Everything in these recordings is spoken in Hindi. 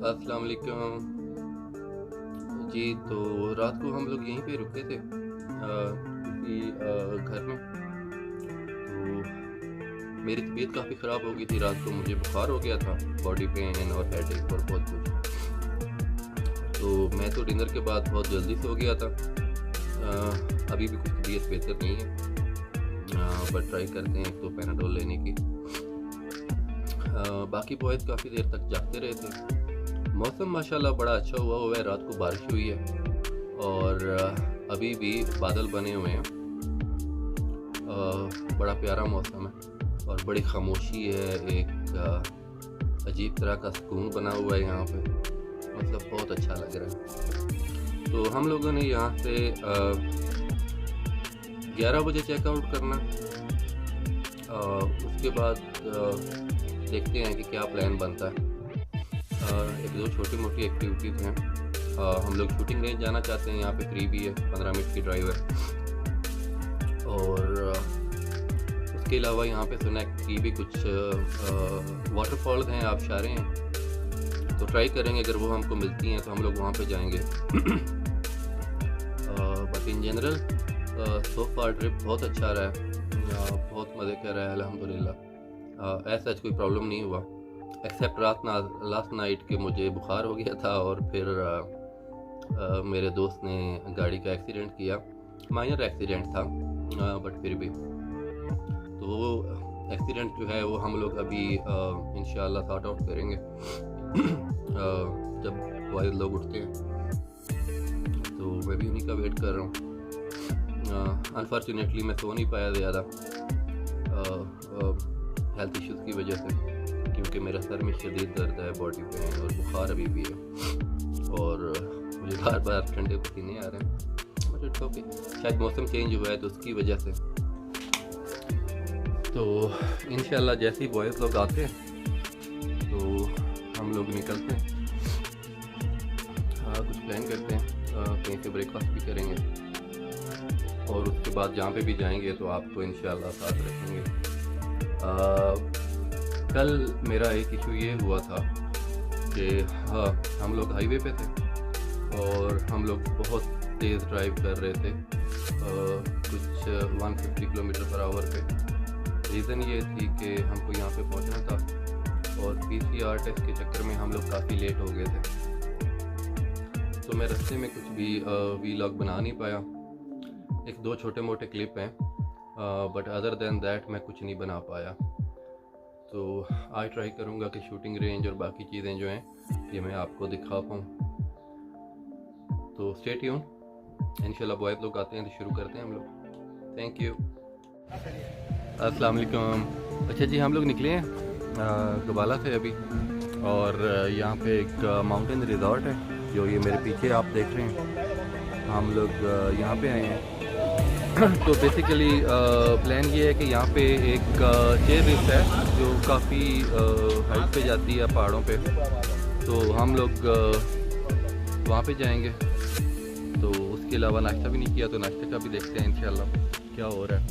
अस्सलाम वालेकुम जी। तो रात को हम लोग यहीं पे रुके थे किसी घर में। तो मेरी तबीयत काफ़ी ख़राब हो गई थी रात को, मुझे बुखार हो गया था, बॉडी पेन और हेडेक और बहुत कुछ। तो मैं तो डिनर के बाद बहुत जल्दी सो गया था। अभी भी कुछ तबीयत बेहतर नहीं है, बट ट्राई करते हैं एक तो पैनाडोल लेने की। बाकी बॉयज़ काफ़ी देर तक जागते रहे थे। मौसम माशाल्लाह बड़ा अच्छा हुआ है, रात को बारिश हुई है और अभी भी बादल बने हुए हैं। बड़ा प्यारा मौसम है और बड़ी खामोशी है, एक अजीब तरह का सुकून बना हुआ है यहाँ पे, मतलब बहुत अच्छा लग रहा है। तो हम लोगों ने यहाँ से 11 बजे चेकआउट करना। उसके बाद देखते हैं कि क्या प्लान बनता है। एक दो छोटी मोटी एक्टिविटीज़ हैं। हम लोग शूटिंग रेंज जाना चाहते हैं, यहाँ पे करीब ही है, 15 मिनट की ड्राइव है। और उसके अलावा यहाँ पे स्नैक की भी कुछ वाटरफॉल्स हैं, आबशारें हैं, तो ट्राई करेंगे। अगर वो हमको मिलती हैं तो हम लोग वहाँ पे जाएंगे। But in general so far trip बहुत अच्छा रहा है, बहुत मज़े का रहा है अल्हम्दुलिल्लाह। ऐसा कोई प्रॉब्लम नहीं हुआ एक्सेप्ट लास्ट नाइट के मुझे बुखार हो गया था और फिर मेरे दोस्त ने गाड़ी का एक्सीडेंट किया। माइनर एक्सीडेंट था, बट फिर भी तो वो एक्सीडेंट जो है वो हम लोग अभी इंशाल्लाह सॉर्ट आउट करेंगे जब बॉयज़ लोग उठते हैं। तो मैं भी उन्हीं का वेट कर रहा हूँ। अनफॉर्चुनेटली मैं सो नहीं पाया ज़्यादा हेल्थ इश्यूज़ की वजह से, क्योंकि मेरा सर में शदीद दर्द है, बॉडी पेन और बुखार अभी भी है और मुझे बार बार ठंडे पसीने आ रहे हैं। बट इट्स ओके, शायद मौसम चेंज हुआ है तो उसकी वजह से। तो इंशाल्लाह जैसे ही बॉयज़ लोग आते हैं तो हम लोग निकलते हैं। कुछ प्लान करते हैं, कहीं से ब्रेकफास्ट भी करेंगे और उसके बाद जहाँ पे भी जाएंगे तो आपको इंशाल्लाह साथ रखेंगे। कल मेरा एक इशू ये हुआ था कि हम लोग हाईवे पे थे और हम लोग बहुत तेज़ ड्राइव कर रहे थे, कुछ 150 किलोमीटर पर आवर पे। रीज़न ये थी कि हमको यहाँ पे पहुँचना था और PCR टेस्ट के चक्कर में हम लोग काफ़ी लेट हो गए थे। तो मैं रास्ते में कुछ भी वीलॉग बना नहीं पाया। एक दो छोटे मोटे क्लिप हैं, बट अदर देन दैट मैं कुछ नहीं बना पाया। तो आज ट्राई करूँगा कि शूटिंग रेंज और बाकी चीज़ें जो हैं ये मैं आपको दिखा पाऊँ। तो स्टे ट्यून, इंशाल्लाह बॉयज़ लोग आते हैं तो शुरू करते हैं हम लोग। Thank you. अस्सलाम वालेकुम। अच्छा जी, हम लोग निकले हैं गबाला से अभी और यहाँ पे एक माउंटेन रिजॉर्ट है जो ये मेरे पीछे आप देख रहे हैं। हम लोग यहाँ पे आए हैं। तो बेसिकली प्लान ये है कि यहाँ पे एक चेयर लिफ्ट है जो काफ़ी हाइट पे जाती है पहाड़ों पे, तो हम लोग वहाँ पे जाएंगे। तो उसके अलावा नाश्ता भी नहीं किया, तो नाश्ते का भी देखते हैं इंशाल्लाह क्या हो रहा है।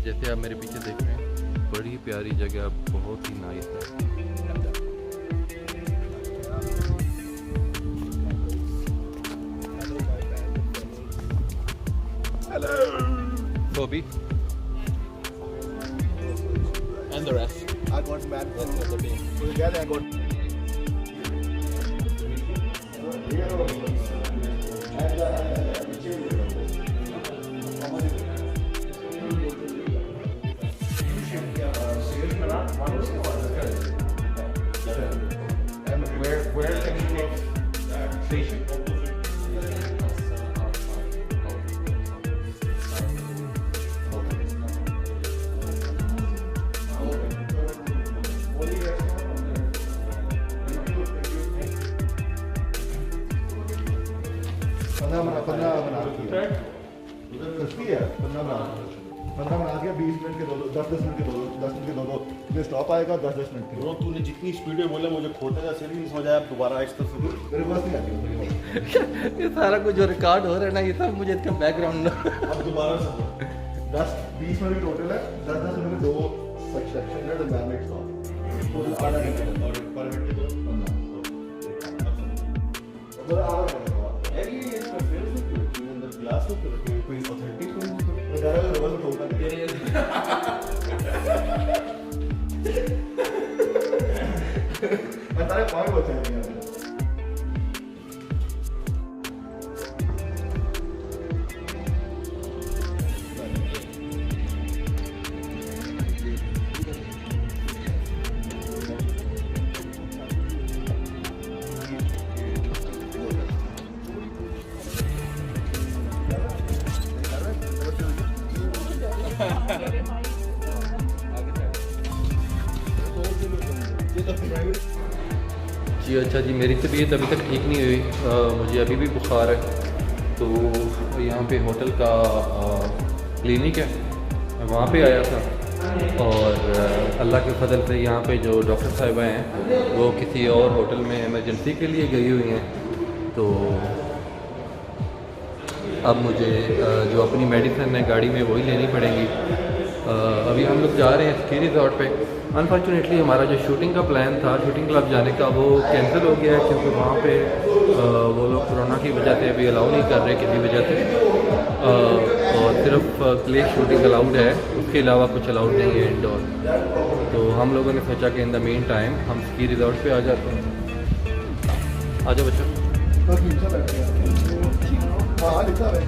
जैसे आप मेरे पीछे देख रहे हैं, बड़ी प्यारी जगह, बहुत ही नाइस है। Bobby and the rest. I got bad from the team. Together I got. Where can you take station? Stop आएगा 10-10 मिनट के। तूने जितनी स्पीड में बोला मुझे खोलने का सही नहीं समझ आया। अब दोबारा आहिस्ता से मेरे पास नहीं आती। ये सारा कुछ जो रिकॉर्ड हो रहा है ना, ये सब मुझे इसका बैकग्राउंड अब दोबारा से 10-20 मिनट टोटल है। 10-10 मिनट में 2 सेक्शन है, तो 9 मिनट स्टॉप। टोटल आधा घंटा पर मिनट के 2 15। जरा आ रहा है यार, ये इसका फेस क्यों रखी है अंदर, ग्लास क्यों रखी है, कोई ऑथेंटिक कोई डरा है रोबा को ठोका मैं तारे पॉइंट बचा है यार। जी अच्छा जी, मेरी तबीयत अभी तक ठीक नहीं हुई, मुझे अभी भी बुखार है। तो यहाँ पे होटल का क्लिनिक है, मैं वहाँ पे आया था और अल्लाह के फजल से यहाँ पे जो डॉक्टर साहिबा हैं वो किसी और होटल में इमरजेंसी के लिए गई हुई हैं। तो अब मुझे जो अपनी मेडिसिन है गाड़ी में वही लेनी पड़ेगी। अभी हम लोग जा रहे हैं स्की रिजॉर्ट पे। अनफॉर्चुनेटली हमारा जो शूटिंग का प्लान था शूटिंग क्लब जाने का वो कैंसिल हो गया है, क्योंकि वहाँ पे वो लोग कोरोना की वजह से अभी अलाउ नहीं कर रहे किसी वजह से, और सिर्फ क्ले शूटिंग अलाउड है, उसके अलावा कुछ अलाउड नहीं है इंडोर। तो हम लोगों ने सोचा कि इन द मेन टाइम हम स्की रिजॉर्ट पे आ जाते हैं। आ जाओ बच्चों। हाँ लिखा है।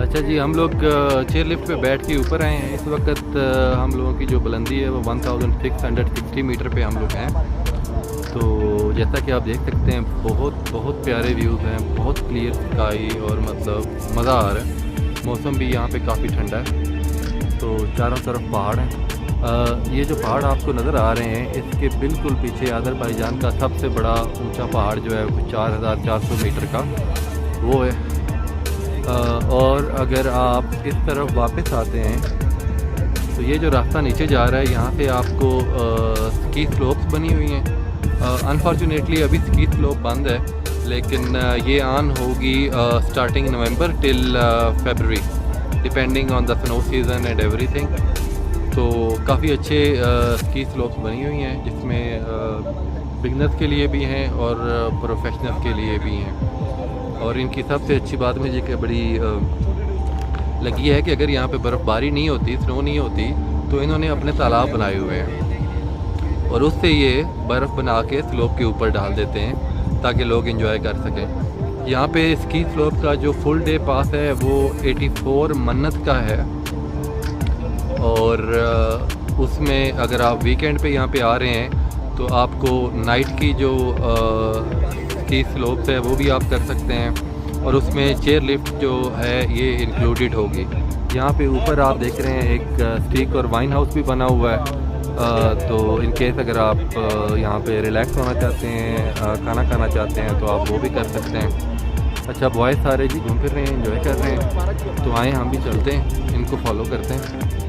अच्छा जी, हम लोग चेयर लिफ्ट पे बैठ के ऊपर आए हैं। इस वक्त हम लोगों की जो बुलंदी है वो 1660 मीटर पे हम लोग हैं। तो जैसा कि आप देख सकते हैं बहुत बहुत प्यारे व्यूज़ हैं, बहुत क्लियर स्काई और मतलब मज़ा आ रहा है। मौसम भी यहाँ पे काफ़ी ठंडा है। तो चारों तरफ पहाड़ हैं। ये जो पहाड़ आपको नज़र आ रहे हैं इसके बिल्कुल पीछे अज़रबैजान का सबसे बड़ा ऊंचा पहाड़ जो है वो 4400 मीटर का वो है। और अगर आप इस तरफ वापस आते हैं तो ये जो रास्ता नीचे जा रहा है यहाँ पे आपको स्की स्लोप्स बनी हुई हैं। अनफॉर्चुनेटली अभी स्की स्लोप बंद है, लेकिन ये ऑन होगी starting November till February depending on the snow season and everything. तो काफ़ी अच्छे स्की स्लोप्स बनी हुई हैं जिसमें बिगनर्स के लिए भी हैं और प्रोफेशनल्स के लिए भी हैं। और इनकी सबसे अच्छी बात मुझे कि बड़ी लगी है कि अगर यहाँ पे बर्फ़बारी नहीं होती, स्नो नहीं होती, तो इन्होंने अपने तालाब बनाए हुए हैं और उससे ये बर्फ़ बना के स्लोप के ऊपर डाल देते हैं ताकि लोग एंजॉय कर सकें। यहाँ पे स्की स्लोप का जो फुल डे पास है वो 84 मन्नत का है और उसमें अगर आप वीकेंड पे यहाँ पे आ रहे हैं तो आपको नाइट की जो स्की स्लोप्स है वो भी आप कर सकते हैं और उसमें चेयर लिफ्ट जो है ये इंक्लूडेड होगी। यहाँ पे ऊपर आप देख रहे हैं एक स्टीक और वाइन हाउस भी बना हुआ है। तो इन केस अगर आप यहाँ पे रिलैक्स होना चाहते हैं, खाना खाना चाहते हैं तो आप वो भी कर सकते हैं। अच्छा, बॉयज़ सारे जी घूम फिर रहे हैं, एंजॉय कर रहे हैं। तो आए हम भी चलते हैं, इनको फॉलो करते हैं।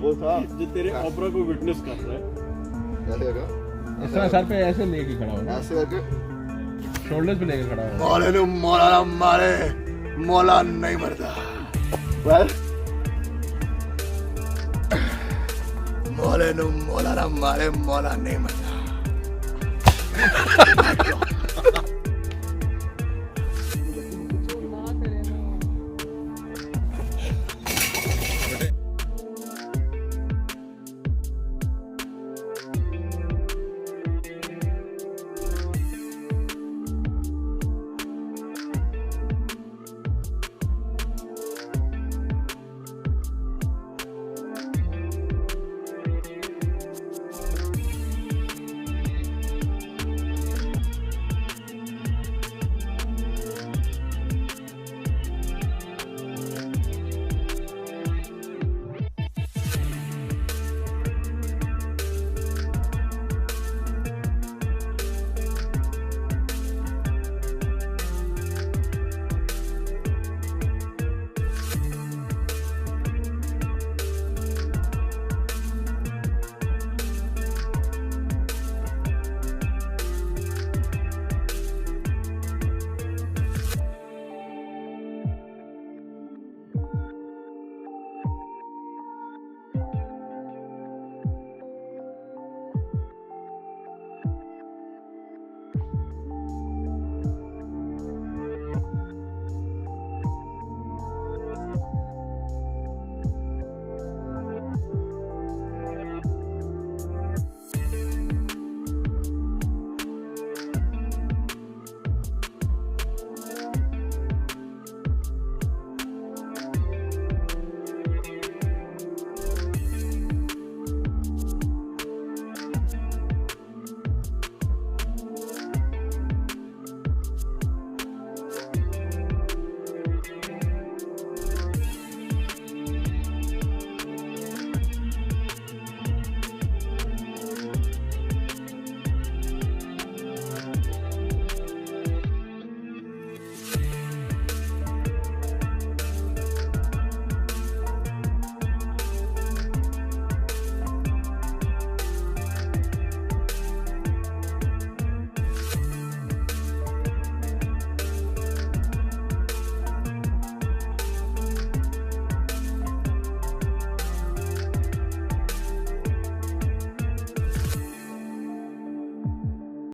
वो था जो तेरे ओपरा को विटनेस कर रहा है। ऐसा सर पे ऐसे लेके खड़ा हो, ऐसे करके शोल्डर्स पे लेके खड़ा हो। मौले नु मौला ना मारे, मौला नहीं मरता। मौले नु मौला ना मारे, मौला नहीं मरता।